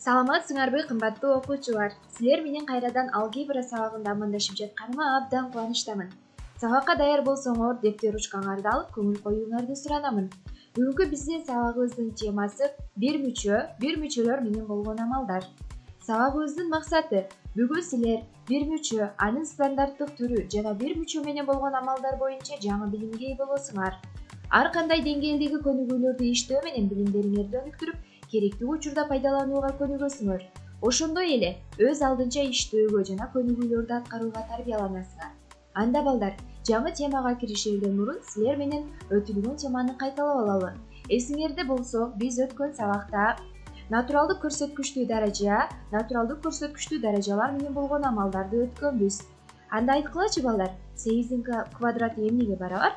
Саламатсыңарбы кымбаттуу окуучулар. Силер менен кайрадан алгебра сабагында амандашып жатканыма абдан кубанычтамын. Сабакка даяр болсоңор, дептер ручкаңарды алып көңүл коюуңарды суранамын. Бүгүнкү биздин сабагыбыздын темасы бир мүчөлөр менен болгон амалдар. Сабагыбыздын максаты бүгүн силер бир мүчө, анын стандарттык түрү жана бир мүчө менен болгон амалдар боюнча жаңы билимге ээ болосуңар. Ар кандай деңгээлдеги көнүгүүлөрдү иштөө менен билимдериңерди өнүктүрүп, керектүү учурда пайдаланууга көнүгөсүңөр. Ошондой эле өз алдынча иштөөгө жана көнүгүүлөрдү аткарууга тарбияланасыңар. Анда балдар, жаңы темага киришерден мурун силер менен өтүлгөн теманы кайталап алалы. Эсиңерде болсо, биз өткөн сабакта натуралдык көрсөткүчтүү даражалар менен болгон амалдарды өткөнбүз. Анда айткылачы балдар, 8-дин квадраты эмнеге барабар?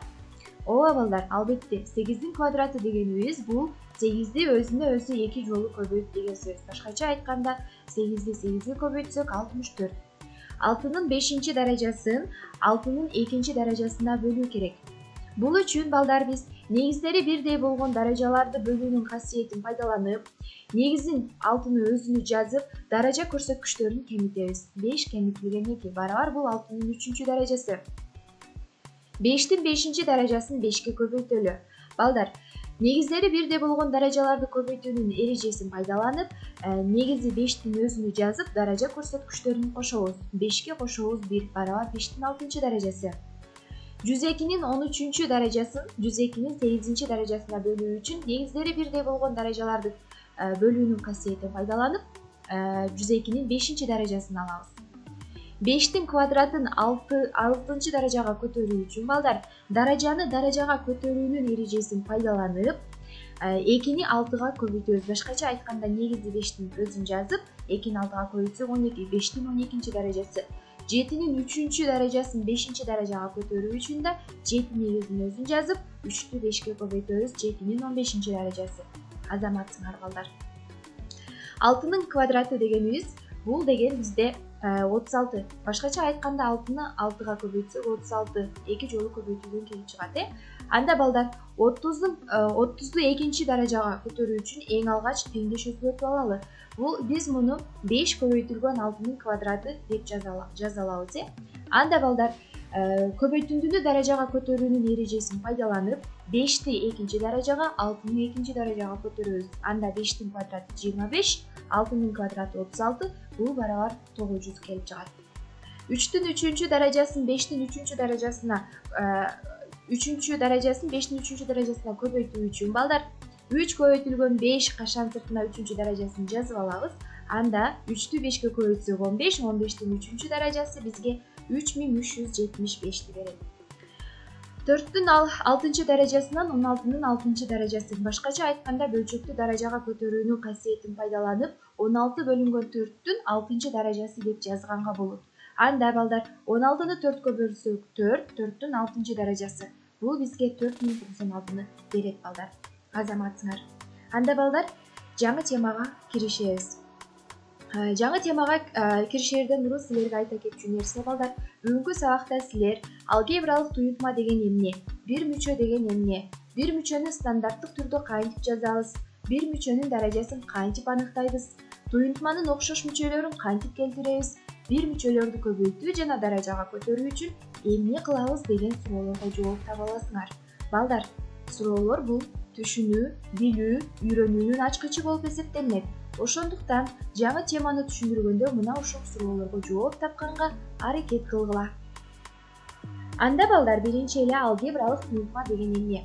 Ооба балдар, албетте, 8-дин квадраты дегенибиз бул 8'di өзүнө өзү 2 жолу көбөйт деген сөз. Башкача айтканда 8'di 8'e көбөйтсөк 64. 6'нын 5-ci даражасын 6'нын 2-ci даражасына бөлүү керек. Бул үчүн балдар биз негиздери бирдей болгон даражаларды бөлүүнүн касиетин пайдаланып, негизин 6'ны өзүнө жазып, даража көрсөткүчтөрүн кемитебиз. 5 кемитилген 2 барабар бул 6'нын 3-cü даражасы. 5'tin 5-ci даражасын 5ке көбөйтөлү. Балдар, негиздери бирдей болгон даражаларды көбөйтүүнүн эрежесин пайдаланып, негизи 5'тин өзүнө жазып, даража көрсөткүчтөрүн кошобуз. 5ке кошобуз 1 барабар 5'тин 6-cı даражасы. 102'nin 13-cü даражасын 102'nin 8-ci даражасына бөлүү үчүн негиздери бирдей болгон даражаларды бөлүүнүн касиетин пайдаланып, 102'nin 5-ci даражасын алабыз. 5'tin квадратын 6-cı даражага көтөрүү үчүн балдар, даражаны даражага көтөрүүнүн эрежесин пайдаланып, 2'ни 6'га көбөйтөбүз. Башкача айтканда негизи 5'тин өзүн жазып, 2'ни 6'га көбөйтсөк 12, 5'тин 12-cü даражасы. 7'nin 3-cü даражасын 5-ci даражага көтөрүү үчүн да 7 негизин өзүн жазып, 3'тү 5ке көбөйтөбүз. 7'nin 15-ci даражасы. Азаматсыңар балдар. 6'нын квадраты дегенибиз бул деген бизде 36. Башкача айтканда 6'ны 6'га көбөйтсөк 36, 2 жолу көбөйтүүдөн келип чыгат. Анда балдар 30'ду 2-ci даражага көтөрүү үчүн эң алгач теңдеш өзгөртүп алалы. Биз муну 5 көбөйтүлгөн 6'нын квадраты деп жаза алабыз. Анда балдар, көбөйтүндүнү даражага көтөрүүнүн эрежесин пайдаланып, 5'ти 2-ci даражага, 6'ны 2-ci даражага көтөрөбүз. Анда 5'тин квадраты 25, 6'нын квадраты 36, бул барабар 900 келип чыгат. 3'түн 3-cü даражасын 5'тин 3-cü даражасына 3-cü даражасын 5'тин 3-cü даражасына көбөйтүү үчүн балдар, 3 көбөйтүлгөн 5 кашан сыртына 3-cü даражасын жазып алабыз. Анда 3'тү 5ке көбөйтсөк 15, 15'тин 3-cü даражасы бизге 3375'ti берет. 4'түн 6-cı даражасынан 16'нын 6-cı даражасы. Башкача айтканда бөлчөктү даражага көтөрүүнүн касиетин пайдаланып, 16 бөлүнгөн 4'түн 6-cı даражасы деп жазганга болот. Анда балдар, 16'ны 4кө бөлсөк 4, 4'түн 6-cı даражасы. Бул бизге 4096'ны берет балдар. Азаматсыңар. Анда балдар, жаңы темага киришебиз. Жаңы темага киришерден мурун силерге айта кетчү нерсе балдар, бүгүнкү сабакта силер алгебралык туюнтма деген эмне, бир мүчө деген эмне, бир мүчөнү стандарттык түрдө кантип жазабыз, бир мүчөнүн даражасын кантип аныктайбыз, туюнтманын окшош мүчөлөрүн кантип келтиребиз, бир мүчөлөрдү көбөйтүү жана даражага көтөрүү үчүн эмне кылабыз деген суроолорго жооп таба аласыңар. Балдар, суроолор бул түшүнүү, билүү, үйрөнүүнүн ачкычы болуп эсептелинет. Ошондуктан жаңы теманы түшүндүргөндө мына ушул суроолорго жооп тапканга аракет кылгыла. Анда балдар, биринчи эле алгебралык туюнтма деген эмне?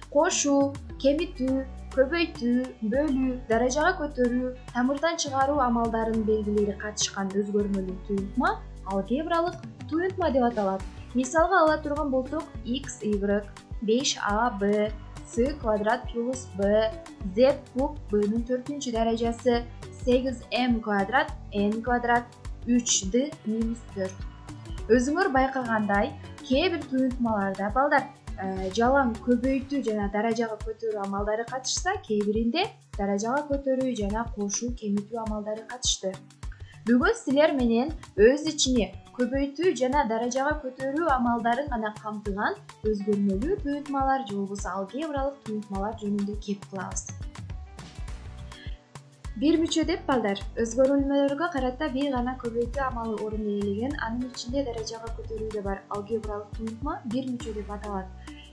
Кошуу, кемитүү, көбөйтүү, бөлүү, даражага көтөрүү, тамырдан чыгаруу амалдарынын белгилери катышкан өзгөрмөлүү туюнтма алгебралык туюнтма деп аталат. Мисалга ала турган болсок, x, y, 5a, b, c квадрат плюс b, z куб, b'нын 4-cü даражасы, 8m квадрат, n квадрат, 3d минус 4. Өзүңөр байкагандай, кээ бир туюнтмаларда балдар, жалаң көбөйтүү жана даражага көтөрүү амалдары катышса, кээ биринде даражага көтөрүү жана кошуу, кемитүү амалдары катышты. Бүгүн силер менен өз ичине көбөйтүү жана даражага көтөрүү амалдарын гана камтыган өзгөрмөлүү туюнтмалар же болбосо алгебралык туюнтмалар жөнүндө кеп кылабыз. бир мүчө деп балдар өзгөрүлмөлөргө карата бир гана көбөйтүү амалы орун ээлеген, анын ичинде даражага көтөрүү да бар. Алгебралык туюлма бир мүчө деп аталат.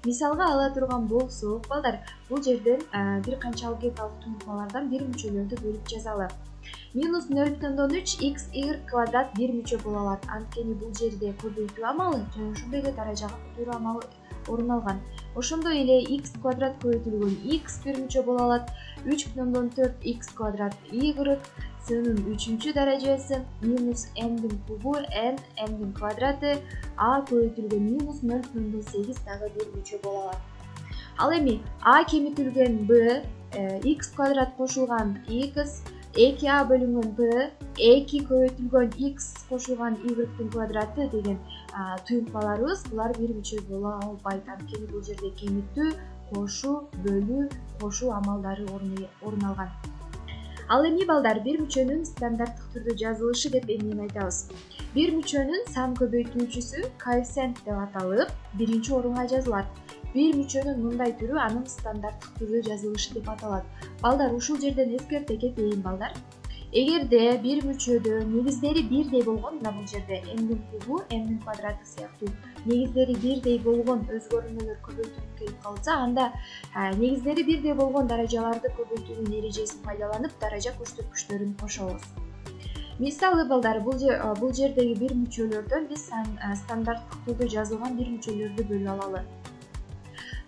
Мисалга ала турган болсок балдар, бул жерден бир канча алгебралык туюлмалардан бир мүчөлөрдү бөлүп жазалы. Минус 0,3 x y квадрат бир мүчө боло алат. Анткени бул жерде көбөйтүү амалы жана ошондой эле даражага көтөрүү амалы орун алган. Ошондой эле x квадрат көбөйтүлгөн x бир мүчө боло алат. 3,4 x квадрат y сынын 3-чү даражасы минус n'дин кубу n n'дин квадраты a көбөйтүлгөн минус 0,8 дагы бир мүчө боло алат. Ал эми a кемитилген b x квадрат кошулган x 2a бөлүнгөн p 2 көбөйтүлгөн x кошулган y-дин квадраты деген туюлмаларыбыз булар бир мүчө боло албайт. Анткени бул жерде кемитүү, кошуу, бөлүү, кошуу амалдары орун алган. Ал эми балдар бир мүчөнүн стандарттык түрдө жазылышы деп эмнени айтабыз? Бир мүчөнүн сан көбөйтүүчүсү коэффициент деп аталып, биринчи орунга жазылат. Бир мүчөнүн мындай түрү анын стандарттык түрдө жазылышы деп аталат. Балдар, ушул жерден эскерте кетейин балдар. Эгерде бир мүчөдө негиздери бирдей болгон, мына бул жерде n'дин кубу, n'дин квадраты сыяктуу негиздери бирдей болгон өзгөрүлмөлөр көбөйтүлүп келип калса, анда негиздери бирдей болгон даражаларды көбөйтүүнүн эрежесин пайдаланып даража көрсөткүчтөрүн кошобуз. Мисалы балдар, бул жердеги бир мүчөлөрдөн биз стандарттык түрдө жазылган бир мүчөлөрдү бөлүп алалы.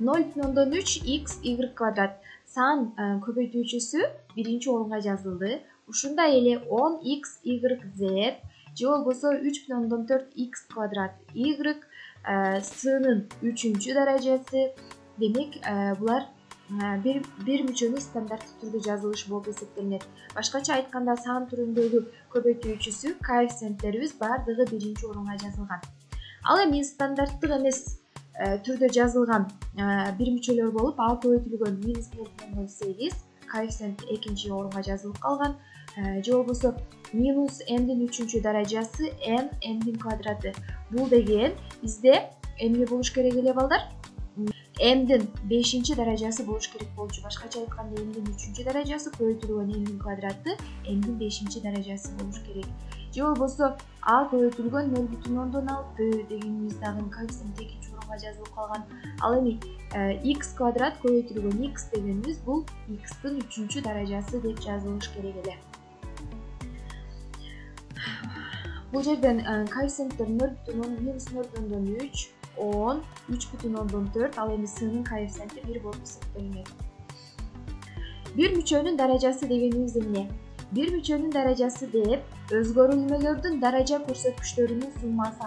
0,3 x y квадрат сан көбөйтүүчүсү биринчи орунга жазылды. Ушундай эле 10 x y z же болбосо 3,4 x квадрат y сынын 3-чү даражасы. Демек, булар бир мүчөнүн стандарттык түрдө жазылышы болуп эсептелинет. Башкача айтканда, сан түрүндөгү көбөйтүүчүсү коэффициенттерибиз бардыгы биринчи орунга жазылган. Ал эми стандарттык эмес түрдө жазылган бир мүчөлөр болуп, а көбөйтүлгөн минус 0,8 коэффициент экинчи орунга жазылып калган. Же болбосо минус n'дин 3-чү даражасы n'дин квадраты. Бул деген бизде эмне болуш керек эле балдар? N'дин 5-чи даражасы болуш керек болчу. Башкача айтканда, n'дин 3-чү даражасы көбөйтүлгөн n'дин квадраты n'дин 5-чи даражасы болуш керек. Же болбосо a көбөйтүлгөн 0,6 дегенибиз дагы коэффициент экинчи орунга жазылып калган. Ал эми x квадрат көбөйтүлгөн x дегенибиз бул x-тин 3-чү даражасы деп жазылыш керек эле. Бул жерден коэффициенттер минус 0,3, 10, 3,4, ал эми сынын коэффициенти 1 болуп эсептелинет. Бир мүчөнүн даражасы дегенибиз эмне? Бир мүчөнүн даражасы деп өзгөрүлмөлөрдүн даража көрсөткүчтөрүнүн суммасы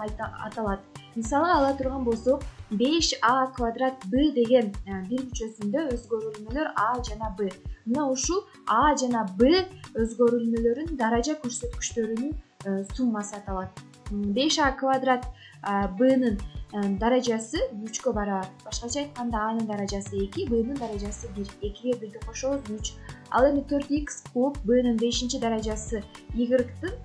аталат. Мисалга ала турган болсок, 5a квадрат b деген бир мүчөсүндө өзгөрүлмөлөр a жана b. Мына ушул a жана b өзгөрүлмөлөрүнүн даража көрсөткүчтөрүнүн суммасы аталат. 5a квадрат b'нын даражасы 3кө барабар. Башкача айтканда, a'нын даражасы 2, b'нын даражасы 1. 2ге 1ди кошобуз 3. Ал эми 4x куб, b'нын 5-чи даражасы y-тын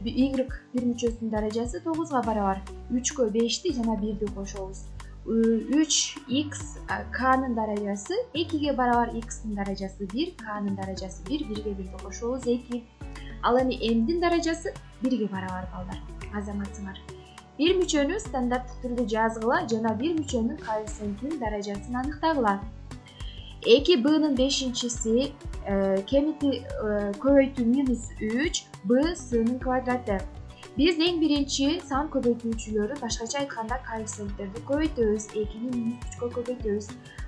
y бир мүчөсүнүн даражасы 9га барабар. 3кө 5ди жана 1ди кошобуз. 3x k'нын даражасы 2ге барабар, x'тин даражасы 1, k'нын даражасы 1, 1ге 1ди кошобуз 2. Ал эми n'дин даражасы 1ге барабар балдар. Азаматсыңар. Бир мүчөнү стандарттык түрдө жазгыла жана бир мүчөнүн коэффициентинин даражасын аныктагыла. 2b'нын 5-чиси кемити көбөйтүү минус 3 b сынын квадраты. Биз эң биринчи сан көбөйтүүчүлөрү, башкача айтканда коэффициенттерди көбөйтөбүз, 2-ни минус 3кө көбөйтөбүз.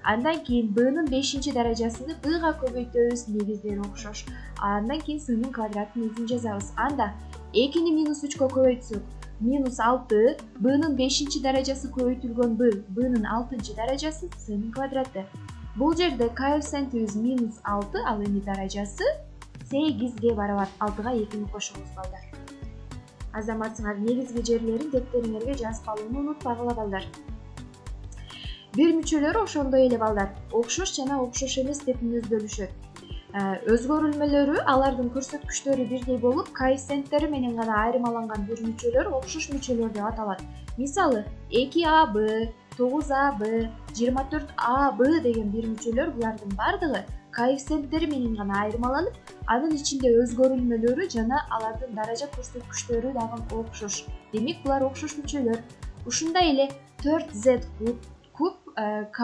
Андан кийин b'нын 5-чи даражасыны b'га көбөйтөбүз, негиздери окшош. Андан кийин сынын квадратын өзүн жазабыз. Анда 2-ни минус 3кө көбөйтсөк, минус 6, b'нын 5-чи даражасы көбөйтүлгөн b'нын 6-чы даражасы сынын квадраты. Бул жерде коэффициентибиз минус 6, ал эми даражасы 8ге барабар. 6га 2-ни кошобуз балдар. Азаматсыңар, негизги жерлерин дептериңерге жазып алууну унутпагыла балдар. Бир мүчөлөр ошондой эле балдар, окшош жана окшош эмес деп мүнөздөлүшөт. Өзгөрүлмөлөрү, алардын көрсөткүчтөрү бирдей болуп, коэффициенттери менен гана айырмаланган бир мүчөлөр окшош мүчөлөр деп аталат. Мисалы, 2ab, 9ab, 24ab деген бир мүчөлөр, булардын бардыгы коэффициенттери менен гана айырмаланып, анын ичинде өзгөрүлмөлөрү жана алардын даража көрсөткүчтөрү дагы окшош. Демек, булар окшош мүчөлөр. Ушундай эле 4z куб k,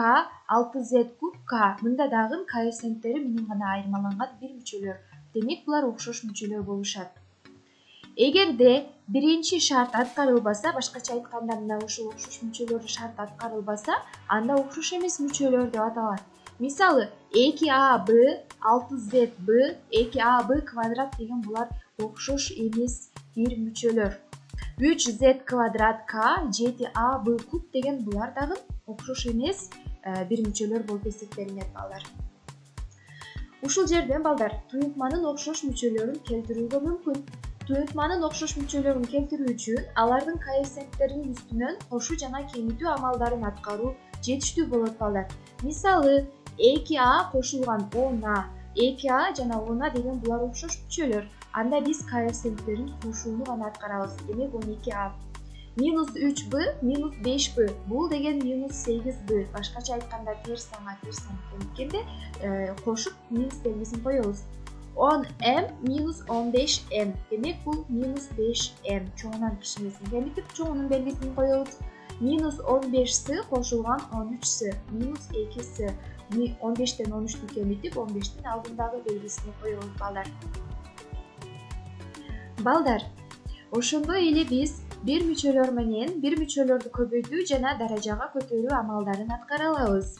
6z куб k мында дагы коэффициенттери менен гана айырмаланган бир мүчөлөр. Демек, булар окшош мүчөлөр болушат. Эгерде биринчи шарт аткарылбаса, башкача айтканда мына ушул окшош мүчөлөр шарт аткарылбаса, анда окшош эмес мүчөлөр деп аталат. Мисалы, 2ab, 6zb, 2ab квадрат деген булар окшош эмес бир мүчөлөр. 3z квадрат k, 7ab куб деген булар дагы окшош эмес бир мүчөлөр болуп эсептелинет балдар. Ушул жерден балдар туюлманын окшош мүчөлөрүн келтирүүгө мүмкүн. Туюлманын окшош мүчөлөрүн келтирүү үчүн алардын коэффициенттеринин үстүнөн кошуу жана кеңейтүү амалдарын аткаруу жетиштүү болот балдар. Мисалы, 2a кошулган 10a, 2a жана 10a деген булар окшош мүчөлөр. Анда биз коэффициенттерин кошууну гана аткарабыз. Демек 12a. Минус 3b, минус 5b. Бул деген минус 8b. Башкача айтканда терс саңга келгенде кошуп минус белгисин коебуз. 10m минус 15m. Демек, бул минус 5m. Чоңунан кичинесин келтирип, чоңунун белгисин коебуз. Минус 15с кошулган 13с, минус 2с. 15тен 13тү кемитип, 15тин алдындагы белгисин коебуз балдар. Балдар, ошондой эле биз бир мүчөлөр менен бир мүчөлөрдү көбөйтүү жана даражага көтөрүү амалдарын аткара алабыз.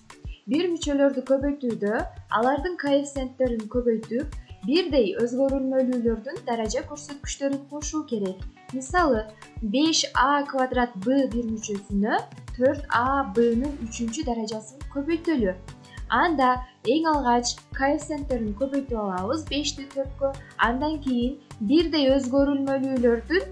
Бир мүчөлөрдү көбөйтүүдө алардын коэффициенттерин көбөйтүп, бирдей өзгөрүлмөлүүлөрдүн даража көрсөткүчтөрүн кошуу керек. Мисалы, 5a квадрат b бир мүчөсүнө 4ab-нын 3-чү даражасын көбөйтөлү. Анда эң алгач коэффициенттерин көбөйтүп алабыз 5-ти 4кө, андан кийин бирдей өзгөрүлмөлүүлөрдүн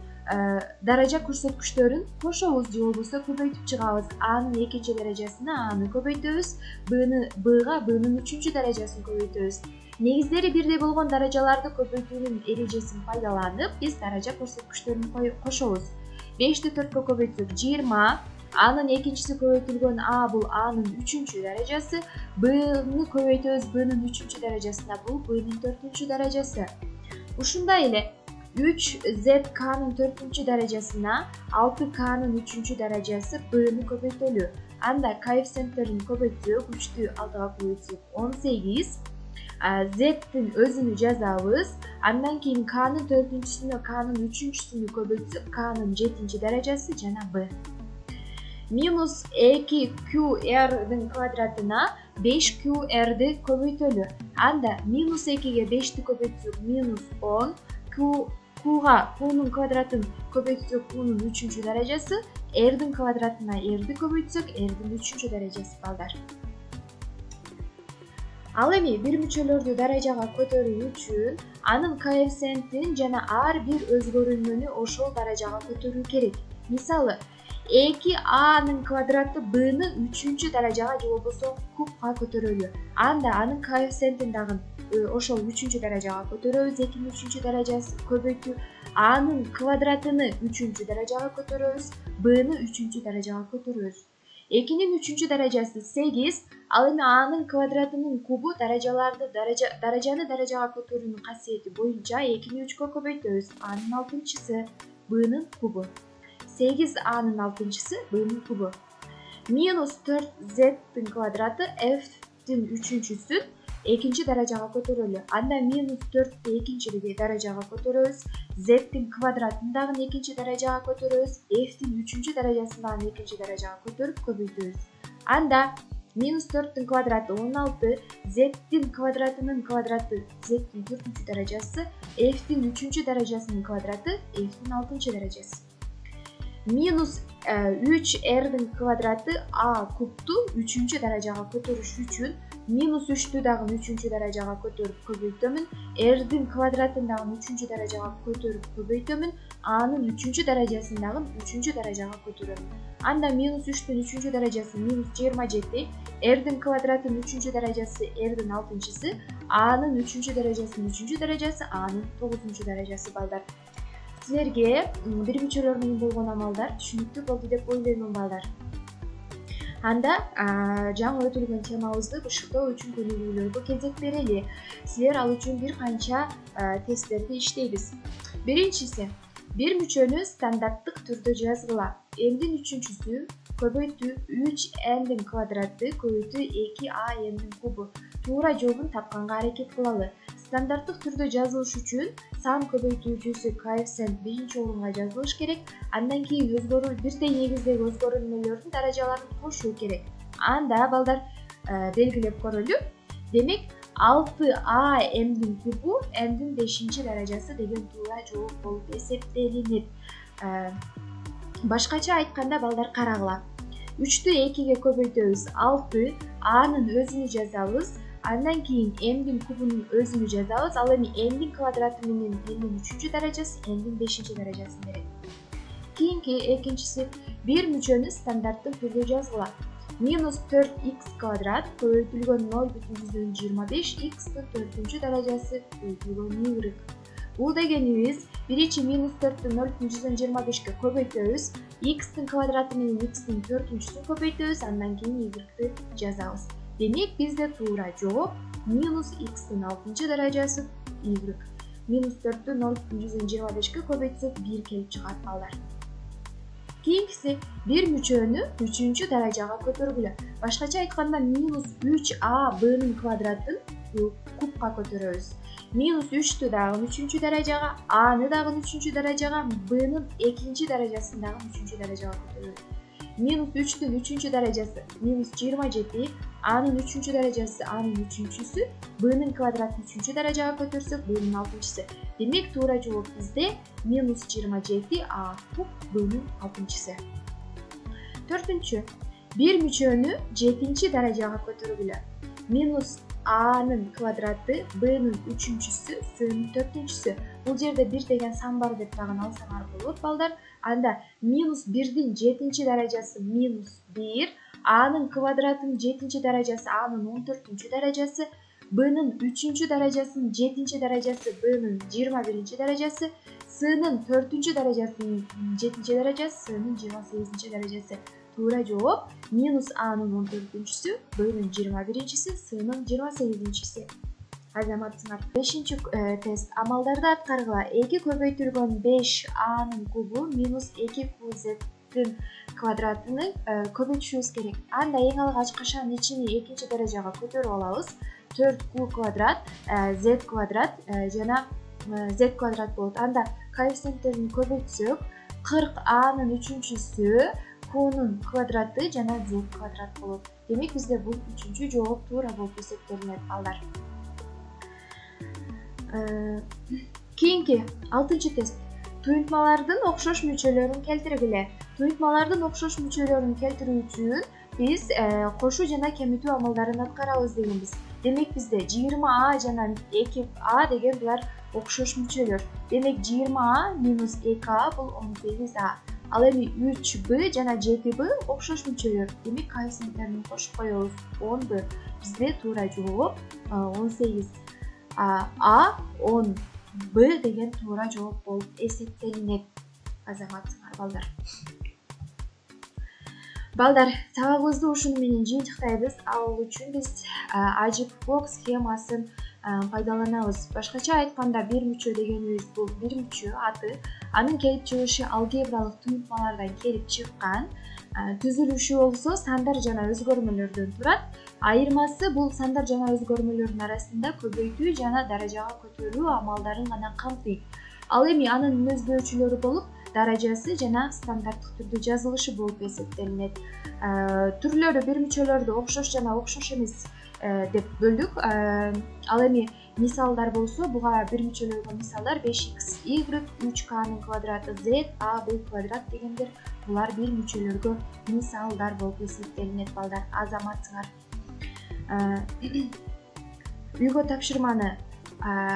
даража көрсөткүчтөрүн кошобуз же болбосо көбөйтүп чыгабыз. A-нын 2-нчи даражасына A-ны көбөйтөбүз, B-га B-нын 3-чү даражасын көбөйтөбүз. Негиздери бирдей болгон даражаларды көбөйтүүнүн эрежесин пайдаланып, биз даража көрсөткүчтөрүн кошобуз. 5-ти 4кө көбөйтсөк 20, A-нын 2-нчиси көбөйтүлгөн A бул A-нын 3-чү даражасы, B-ны көбөйтөбүз B-нын 3-чү даражасына, бул B-нын 4-чү даражасы. Ушундай эле 3zk-нын 4-чү даражасына 6k-нын 3-чү даражасы B-ны көбөйтөлү. Анда коэффициенттерин көбөйтсөк, 3-тү алдыга көбөйтсөк 18, z-тин өзүнү жазабыз. Андан кийин k-нын 4-чүсүнө k-нын 3-чүсүнү көбөйтсөк, k-нын 7-чи даражасы жана b. Минус 2qr-дын квадратына 5qr-ды көбөйтөлү. Анда минус 2-ге 5-ти көбөйтсөк минус 10, q-нун квадратын көбөйтсөк q-нун 3-чү даражасы, r-дын квадратына r-ди көбөйтсөк r-дин 3-чү даражасы балдар. Ал эми бир мүчөлөрдү даражага көтөрүү үчүн анын коэффициентин жана ар бир өзгөрүлмөнү ошол даражага көтөрүү керек. Мисалы, 2a-нын квадраты b-ны 3-чү даражага же болбосо кубка көтөрөлү. Анда анын коэффициентин дагы ошол 3-чү даражага көтөрөбүз, 2-нин 3-чү даражасы көбөйтүү. A-нын квадратыны 3-чү даражага көтөрөбүз, b-ны 3-чү даражага көтөрөбүз. 2-нин 3-чү даражасы 8, ал эми A-нын квадратынын кубу даражаны даражага көтөрүүнүн касиети боюнча 2-ни 3кө көбөйтөбүз. A-нын 6-чысы, b-нын кубу. 8 A-нын 6-чысы, b-нын кубу. Минус 4z-тин квадраты f-тин 3-чүсүн 2-нчи даражага көтөрөлү. Анда минус 4-тү 2-нчи даражага көтөрөбүз, z-тин квадратын дагы 2-нчи даражага көтөрөбүз, f-тин 3-чү даражасын дагы 2-нчи даражага көтөрүп көбөйтөбүз. Анда минус 4-түн квадраты 16, z-тин квадратынын квадраты z-тин 4-чү даражасы, f-тин 3-чү даражасынын квадраты f-тин 6-чы даражасы. Минус 3r-дин квадраты a кубту 3-чү даражага көтөрүш үчүн минус 3-тү дагы 3-чү даражага көтөрүп көбөйтөмүн, r-дин квадратын дагы 3-чү даражага көтөрүп көбөйтөмүн, a-нын 3-чү даражасын дагы 3-чү даражага көтөрөмүн. Анда минус 3-түн 3-чү даражасы минус 27, r-дин квадратынын 3-чү даражасы r-дин 6-чысы, a-нын 3-чү даражасынын 3-чү даражасы a-нын 9-чу даражасы балдар. Силерге бир мүчөлөр менен болгон амалдар түшүнүктүү болду деп ойлоймун балдар. Анда жаңы өтүлгөн темабызды бышыктоо үчүн көнүгүүлөргө кезек берели. Силер ал үчүн бир канча тесттерди иштейбиз. Биринчиси, бир мүчөнү стандарттык түрдө жазгыла. Мдин үчүнчүсү көбөйтүү 3n квадраты көбөйтүү 2an кубу. Туура жообун тапканга аракет кылалы. Стандарттык түрдө жазылыш үчүн сан көбөйтүүчүсү коэффициент биринчи орунга жазылыш керек. Андан кийин бирдей негиздеги өзгөрүүлөрдүн даражаларын кошуу керек. Анда балдар белгилеп көрөлү. Демек 6am кубу mдин 5 даражасы деген туура жооп болуп эсептелинет. Башкача айтканда балдар карагыла. 3-тү 2ге көбөйтөбүз 6, анын өзүнү жазабыз. Андан кийин mдин кубунун өзүнү жазабыз. Ал эми mдин квадраты менен mдин 3 даражасы, mдин 5 даражасын берет. Кийинки экинчиси, бир мүчөнү стандарттык түрдө жазгыла. -4x квадрат көбөйтүлгөн 0,25 x'тын 4 даражасы көбөйтүлгөн y. Бул дегенибиз биринчи -4-тү 0,25ке көбөйтөбүз, x'тин квадраты менен x'тин 4-сүн көбөйтөбүз, андан кийин y жазабыз. Демек бизде туура жооп -x'тин 6 даражасы y. -4-тү 0,25ке көбөйтсөк 1 келип чыгат балдар. Кийинкиси, бир мүчөнү 3 даражага көтөргүлө. Башкача айтканда -3a b'нын квадратын кубка көтөрөбүз. -3-тү дагы 3 даражага, a'ны дагы 3 даражага, b'нын 2 даражасын дагы 3 даражага көтөрөбүз. -3-түн 3 даражасы -27, a'нын 3 даражасы a'нын 3-сү, b'нын квадратын 3 даражага көтөрсөк b'нын 6-сы. Демек туура жооп бизде -27 a куб b'нын 6-сы. Төртүнчү, бир мүчөнү 7 даражага көтөргүлө. -a'нын квадраты, b'нын 3-сү, c'нын 4-сү. Бул жерде 1 деген сан бар деп дагы алсаңар болот балдар. Анда -1дин 7 даражасы -1, a'нын квадратынын 7 даражасы a'нын 14 даражасы, b'нын 3 даражасынын 7 даражасы b'нын 21 даражасы, c'нын 4 даражасынын 7 даражасы, c'нын 28 даражасы. Туура жооп -a'нын 14-сү, b'нын 21-си, c'нын 28-си. Азаматсыңар. 5-чи тест. Амалдарды аткаргыла. 2 көбөйтүлгөн 5a'нын кубу -2qz'тин квадратыны көбөйтүшүбүз керек. Анда эң алгач кашанын ичини 2 даражага көтөрүп алабыз. 4q квадрат, z квадрат жана z квадрат болот. Анда коэффициенттерин көбөйтсөк, 40a'нын 3-сү, q'нун квадраты жана z квадрат болот. Демек бизде бул 3-чү жооп туура болуп эсептелинет балдар. Кийинки 6-чы тест. Туюнтмалардын окшош мүчөлөрүн келтиргиле. Туюнтмалардын окшош мүчөлөрүн келтирүү үчүн биз кошуу жана кемитүү амалдарын аткарабыз дегенбиз. Демек бизде 20a жана 2a деген булар окшош мүчөлөр. Демек 20a минус 2a бул 18a. Ал эми 3b жана 7b окшош мүчөлөр. Демек коэффициенттерин кошуп коебуз. 10b. Бизде туура жооп 18 a 10b деген туура жооп болуп эсептелинет. Азаматсыңар балдар. Балдар, сабагыбызды ушуну менен жыйынтыктайбыз. Ал үчүн биз AGIPFOX схемасын пайдаланабыз. Башкача айтканда бир мүчө дегенибиз бул бир мүчө аты, анын келип чыгышы алгебралык туюнтмалардан келип чыккан. Түзүлүшү болсо сандар жана өзгөрмөлөрдөн турат. Айырмасы бул сандар жана өзгөрмөлөрдүн арасында көбөйтүү жана даражага көтөрүү амалдарын гана камтыйт. Ал эми анын мүнөздөөчүлөрү болуп даражасы жана стандарттык түрдө жазылышы болуп эсептелинет. Түрлөрү бир мүчөлөрдү окшош жана окшош эмес деп бөлдүк. Ал эми мисалдар болсо, буга бир мүчөлөргө мисалдар 5xy, 3k'нын квадраты z, a b квадрат дегендер булар бир мүчөлөргө мисалдар болуп эсептелинет балдар. Азаматсыңар. Үйгө тапшырманы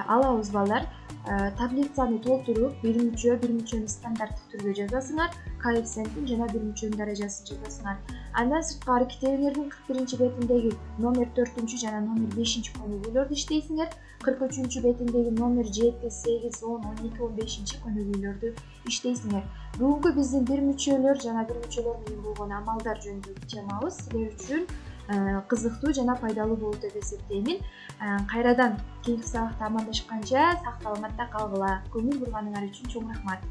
алабыз балдар. таблицаны толтуруп бир мүчөнү стандарттык түрдө жазасыңар, коэффициентин жана бир мүчөнүн даражасын жазасыңар. Андан сырткары китебиңердин 41 бетиндеги номер 4 жана номер 5 көнүгүүлөрдү иштейсиңер. 43 бетиндеги номер 7, 8, 10, 12, 15 көнүгүүлөрдү иштейсиңер. Бүгүнкү биздин бир мүчөлөр жана бир мүчөлөр менен болгон амалдар жөнүндөгү темабыз силер үчүн кызыктуу жана пайдалуу болот деп эсептеймин. Кайрадан кийинки сабакта амандашканча сак саламатта калгыла. Көңүл бурганыңар үчүн чоң рахмат.